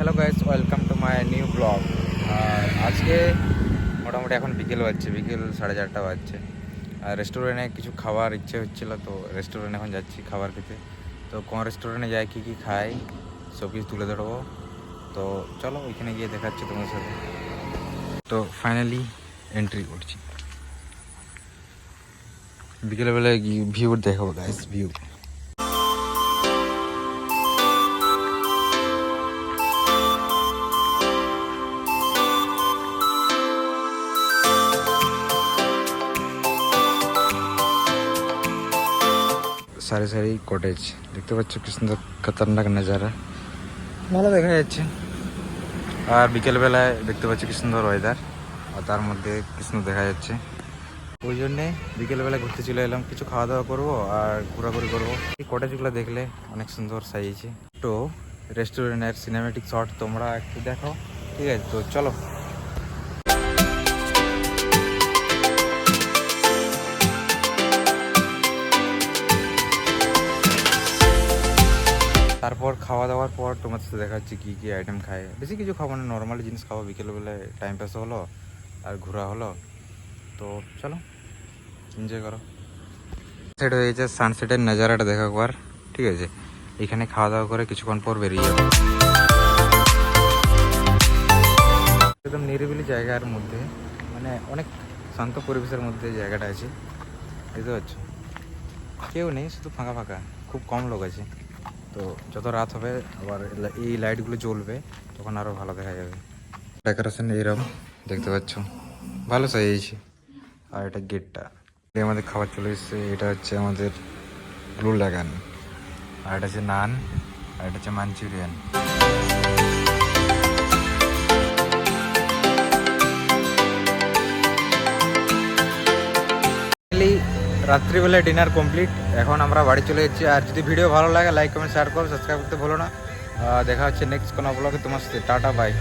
Hello guys, welcome to my new blog. আর আজকে মোটামুটি এখন বিকেল বাজছে, বিকেল 4:30 বাজছে। আর রেস্টুরেন্টে কিছু খাওয়ার ইচ্ছে হচ্ছিলো, তো রেস্টুরেন্টে এখন যাচ্ছি খাবার খেতে। তো কোন রেস্টুরেন্টে যাই, কী কী খাই সব কিছু তুলে ধরবো। তো চলো ওইখানে গিয়ে দেখাচ্ছি তোমার সাথে। তো ফাইনালি এন্ট্রি করছি। বিকেলবেলায় ভিউ দেখাবো গাইস, ভিউ। সারি সারি কটেজ দেখতে পাচ্ছ, কি সুন্দর খতরনাক নজারা, ভালো দেখা যাচ্ছে। আর বিকেলবেলায় দেখতে পাচ্ছি কি সুন্দর ওয়েদার, আর তার মধ্যে কি সুন্দর দেখা যাচ্ছে। ওই জন্যে বিকেলবেলায় ঘুরতে চলে এলাম, কিছু খাওয়া দাওয়া করবো আর ঘোরাঘুরি করবো। এই কটেজগুলো দেখলে অনেক সুন্দর সাজিয়েছে। তো রেস্টুরেন্টের সিনেমেটিক শট তোমরা একটু দেখো, ঠিক আছে? তো চলো। তারপর খাওয়া দাওয়ার পর তোমার সাথে দেখা যাচ্ছে কী কী আইটেম খায়। বেশি কিছু খাবো না, নর্মালি জিনিস খাবো। বিকেলবেলায় টাইম পাস হলো আর ঘোরা হলো। তো চলো এনজয় করো। সেট হয়ে গেছে, সানসেটের নজারাটা দেখো একবার, ঠিক আছে? এখানে খাওয়া দাওয়া করে কিছুক্ষণ পর বেরিয়ে যাবো। একদম নিরিবিলি জায়গার মধ্যে, মানে অনেক শান্ত পরিবেশের মধ্যে জায়গাটা আছে, বুঝতে পারছো? কেউ নেই, শুধু ফাঁকা ফাঁকা, খুব কম লোক আছে। তো যত রাত হবে আবার এই লাইটগুলো জ্বলবে, তখন আরও ভালো দেখা যাবে। ডেকোরেশন এইরকম দেখতে পাচ্ছ, ভালো সাজিয়েছে। আর এটা গেটটা, আমাদের খাবার চলে এসেছে। এটা হচ্ছে আমাদের ব্লু লাগান, আর এটা হচ্ছে নান, আর এটা হচ্ছে মাঞ্চুরিয়ান। রাত্রিবেলায় ডিনার কমপ্লিট, এখন আমরা বাড়ি চলে যাচ্ছি। আর যদি ভিডিও ভালো লাগে লাইক কমেন্ট শেয়ার করো, সাবস্ক্রাইব করতে ভুলো না। দেখা হচ্ছে নেক্সট কোনো ব্লগে তোমার সাথে। Tata bye.